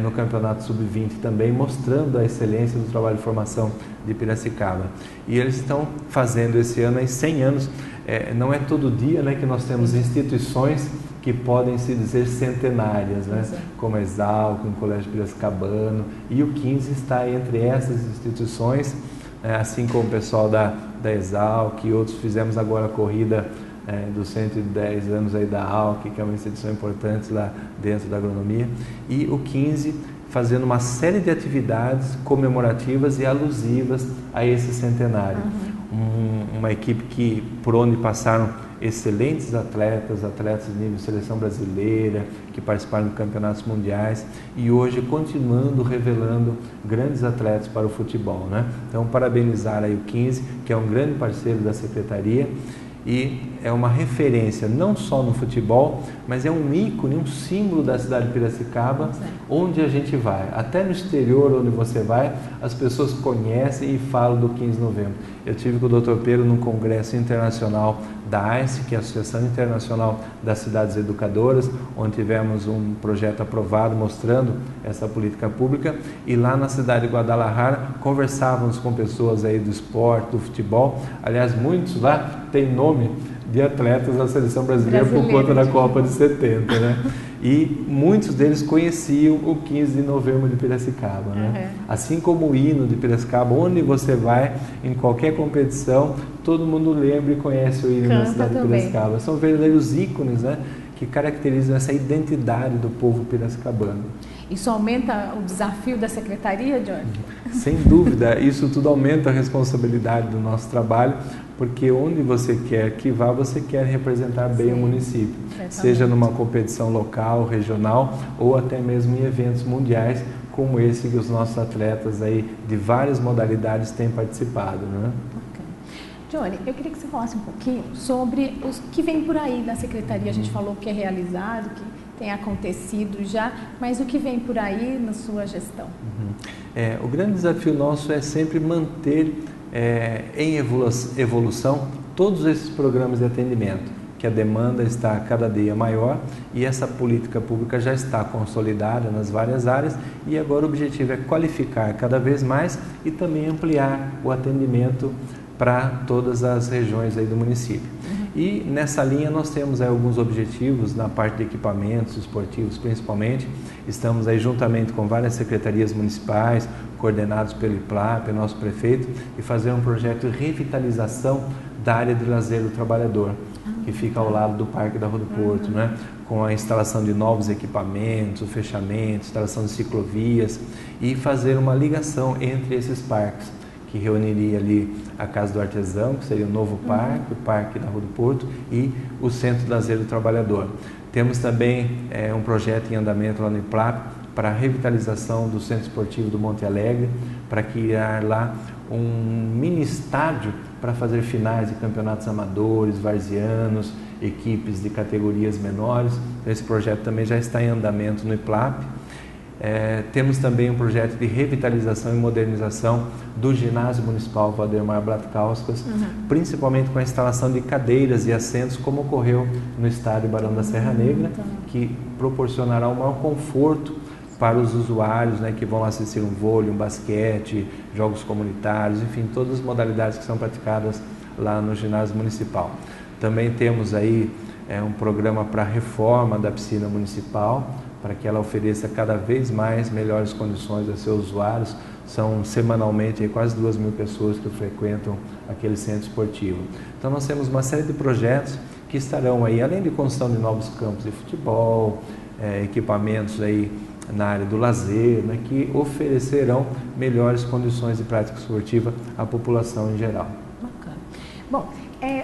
no Campeonato Sub-20 também, mostrando a excelência do trabalho de formação de Piracicaba. E eles estão fazendo esse ano aí 100 anos, não é todo dia, né, que nós temos instituições que podem se dizer centenárias, né? Como a Exalc, o Colégio Piracicabano, e o 15 está entre essas instituições, assim como o pessoal da Exalc e outros. Fizemos agora a corrida dos 110 anos aí da ALC, que é uma instituição importante lá dentro da agronomia, e o 15 fazendo uma série de atividades comemorativas e alusivas a esse centenário. Uma equipe que, por onde passaram excelentes atletas de nível seleção brasileira, que participaram de campeonatos mundiais e hoje continuando revelando grandes atletas para o futebol, né? Então, parabenizar aí o 15, que é um grande parceiro da Secretaria e é uma referência não só no futebol, mas é um ícone, um símbolo da cidade de Piracicaba, onde a gente vai. Até no exterior, onde você vai, as pessoas conhecem e falam do 15 de novembro. Eu tive com o Dr. Pedro num congresso internacional da AICE, que é a Associação Internacional das Cidades Educadoras, onde tivemos um projeto aprovado mostrando essa política pública, e lá na cidade de Guadalajara conversávamos com pessoas aí do esporte, do futebol. Aliás, muitos lá têm nome de atletas da seleção brasileira por conta da Copa de 70, né? E muitos deles conheciam o 15 de novembro de Piracicaba, né? Assim como o hino de Piracicaba, onde você vai, em qualquer competição, todo mundo lembra e conhece o hino da cidade de Piracicaba. São verdadeiros ícones, né, que caracterizam essa identidade do povo piracicabano. Isso aumenta o desafio da Secretaria, Johnny? Sem dúvida, isso tudo aumenta a responsabilidade do nosso trabalho, porque onde você quer que vá, você quer representar bem o município, seja numa competição local, regional ou até mesmo em eventos mundiais como esse que os nossos atletas aí de várias modalidades têm participado, né? Johnny, eu queria que você falasse um pouquinho sobre os que vem por aí da Secretaria. A gente falou que é realizado, tem acontecido já, mas o que vem por aí na sua gestão? O grande desafio nosso é sempre manter em evolução todos esses programas de atendimento, que a demanda está cada dia maior e essa política pública já está consolidada nas várias áreas e agora o objetivo é qualificar cada vez mais e também ampliar o atendimento para todas as regiões aí do município. E nessa linha nós temos aí alguns objetivos na parte de equipamentos esportivos principalmente. Estamos aí juntamente com várias secretarias municipais, coordenados pelo IPLAP, nosso prefeito, e fazer um projeto de revitalização da área de lazer do trabalhador, que fica ao lado do Parque da Rua do Porto, né? Com a instalação de novos equipamentos, o fechamento, instalação de ciclovias e fazer uma ligação entre esses parques, que reuniria ali a Casa do Artesão, que seria o novo parque, o Parque da Rua do Porto e o Centro de Lazer do Trabalhador. Temos também um projeto em andamento lá no IPLAP para a revitalização do Centro Esportivo do Monte Alegre, para criar lá um mini estádio para fazer finais de campeonatos amadores, varzianos, equipes de categorias menores. Esse projeto também já está em andamento no IPLAP. Temos também um projeto de revitalização e modernização do ginásio municipal Valdemar Blatkauskas, principalmente com a instalação de cadeiras e assentos, como ocorreu no estádio Barão da Serra Negra, que proporcionará um maior conforto para os usuários, né, que vão assistir um vôlei, um basquete, jogos comunitários, enfim, todas as modalidades que são praticadas lá no ginásio municipal. Também temos aí um programa para a reforma da piscina municipal, para que ela ofereça cada vez mais melhores condições aos seus usuários. São semanalmente aí, quase 2.000 pessoas que frequentam aquele centro esportivo. Então nós temos uma série de projetos que estarão aí, além de construção de novos campos de futebol, equipamentos aí na área do lazer, né, que oferecerão melhores condições de prática esportiva à população em geral. Bacana. Bom,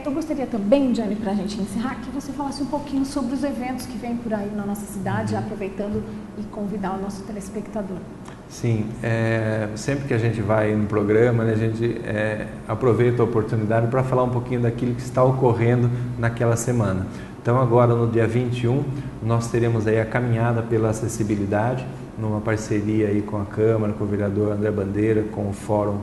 eu gostaria também, Johnny, para a gente encerrar, que você falasse um pouquinho sobre os eventos que vêm por aí na nossa cidade, aproveitando e convidar o nosso telespectador. Sim, sempre que a gente vai no programa, né, a gente aproveita a oportunidade para falar um pouquinho daquilo que está ocorrendo naquela semana. Então agora no dia 21 nós teremos aí a caminhada pela acessibilidade, numa parceria aí com a Câmara, com o vereador André Bandeira, com o Fórum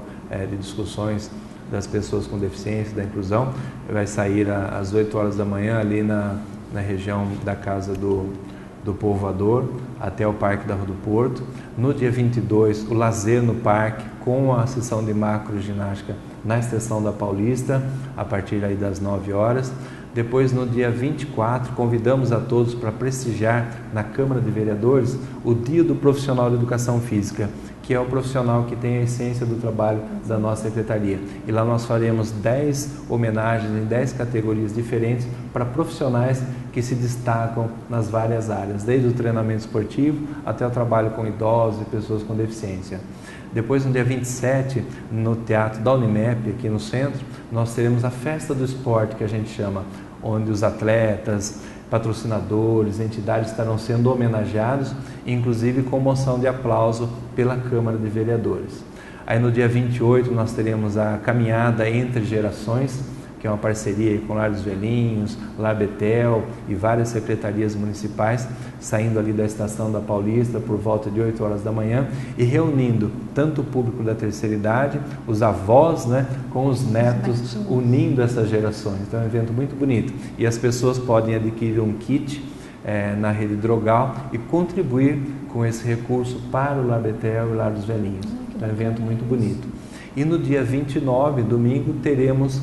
de Discussões das Pessoas com Deficiência, da Inclusão. Vai sair às 8 horas da manhã ali na região da Casa do Povoador até o Parque da Rua do Porto. No dia 22, o lazer no parque com a sessão de macroginástica na Extensão da Paulista, a partir aí das 9 horas. Depois, no dia 24, convidamos a todos para prestigiar na Câmara de Vereadores o Dia do Profissional de Educação Física, que é o profissional que tem a essência do trabalho da nossa secretaria. E lá nós faremos 10 homenagens em 10 categorias diferentes para profissionais que se destacam nas várias áreas, desde o treinamento esportivo até o trabalho com idosos e pessoas com deficiência. Depois, no dia 27, no Teatro da Unimep, aqui no centro, nós teremos a Festa do Esporte, que a gente chama, onde os atletas, patrocinadores, entidades estarão sendo homenageados, inclusive com moção de aplauso pela Câmara de Vereadores. Aí no dia 28 nós teremos a Caminhada Entre Gerações, que é uma parceria com o Lar dos Velhinhos, Lar Betel e várias secretarias municipais, saindo ali da Estação da Paulista por volta de 8 horas da manhã e reunindo tanto o público da terceira idade, os avós, né, com os netos, unindo essas gerações. Então é um evento muito bonito. E as pessoas podem adquirir um kit na rede Drogal e contribuir com esse recurso para o Lar Betel e o Lar dos Velhinhos. Então é um evento muito bonito. E no dia 29, domingo, teremos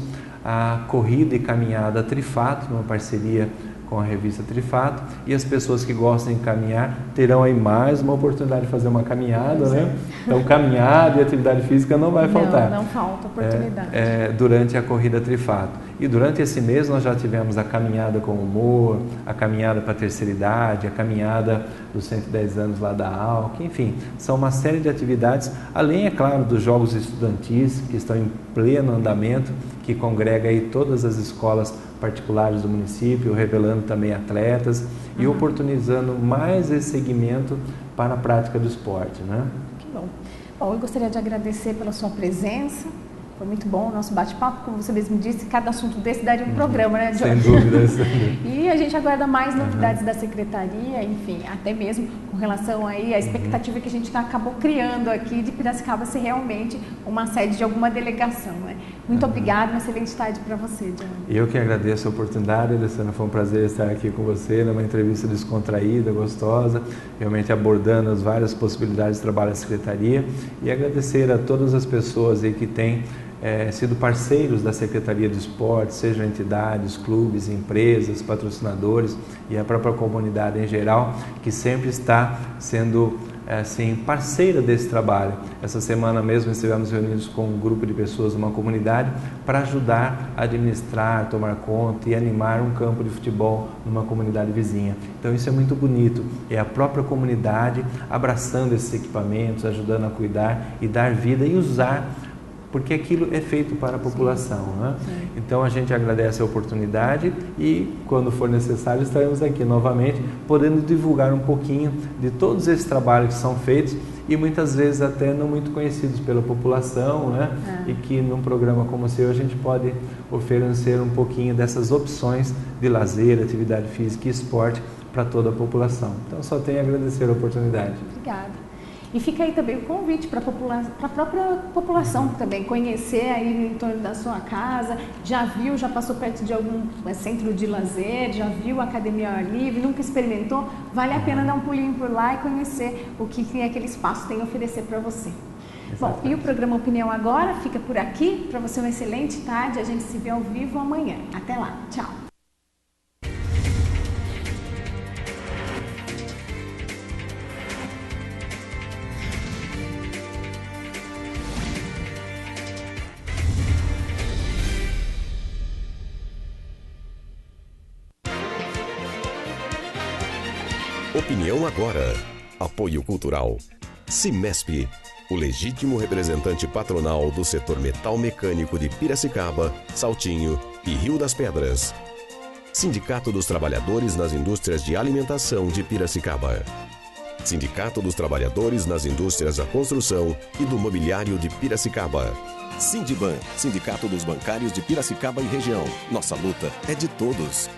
a corrida e caminhada Trifato, uma parceria com a revista Trifato, e as pessoas que gostam de caminhar terão aí mais uma oportunidade de fazer uma caminhada, né? Então caminhada e atividade física não vai faltar. Não falta oportunidade. Durante a corrida Trifato. E durante esse mês nós já tivemos a caminhada com humor, a caminhada para a terceira idade, a caminhada dos 110 anos lá da ALC, enfim, são uma série de atividades, além, é claro, dos jogos estudantis que estão em pleno andamento, que congrega aí todas as escolas particulares do município, revelando também atletas e oportunizando mais esse segmento para a prática do esporte, né? Que bom. Bom, eu gostaria de agradecer pela sua presença. Foi muito bom o nosso bate-papo, como você mesmo disse, cada assunto desse daria um programa, né, Sem Jorge? dúvida. E a gente aguarda mais novidades da Secretaria, enfim, até mesmo com relação aí à expectativa que a gente acabou criando aqui de Piracicaba ser realmente uma sede de alguma delegação, né? Muito obrigada, uma excelente tarde para você, Jorge. Eu que agradeço a oportunidade, Alessandra, foi um prazer estar aqui com você numa entrevista descontraída, gostosa, realmente abordando as várias possibilidades de trabalho da Secretaria, e agradecer a todas as pessoas aí que têm sido parceiros da Secretaria do Esporte, sejam entidades, clubes, empresas, patrocinadores e a própria comunidade em geral, que sempre está sendo assim, parceira desse trabalho. Essa semana mesmo estivemos reunidos com um grupo de pessoas numa comunidade para ajudar a administrar, tomar conta e animar um campo de futebol numa comunidade vizinha. Então isso é muito bonito, é a própria comunidade abraçando esses equipamentos, ajudando a cuidar e dar vida e usar, porque aquilo é feito para a população, né? Então a gente agradece a oportunidade e quando for necessário estaremos aqui novamente, podendo divulgar um pouquinho de todos esses trabalhos que são feitos e muitas vezes até não muito conhecidos pela população, né? E que num programa como o seu a gente pode oferecer um pouquinho dessas opções de lazer, atividade física e esporte para toda a população. Então só tenho a agradecer a oportunidade. Obrigada. E fica aí também o convite para a própria população também conhecer aí em torno da sua casa, já viu, já passou perto de algum centro de lazer, já viu a academia ao ar livre, nunca experimentou, vale a pena dar um pulinho por lá e conhecer o que aquele espaço tem a oferecer para você. Bom, e o programa Opinião Agora fica por aqui, para você uma excelente tarde, a gente se vê ao vivo amanhã. Até lá, tchau! Opinião Agora. Apoio Cultural. Cimesp, o legítimo representante patronal do setor metal mecânico de Piracicaba, Saltinho e Rio das Pedras. Sindicato dos Trabalhadores nas Indústrias de Alimentação de Piracicaba. Sindicato dos Trabalhadores nas Indústrias da Construção e do Mobiliário de Piracicaba. Sindiban, Sindicato dos Bancários de Piracicaba e Região. Nossa luta é de todos.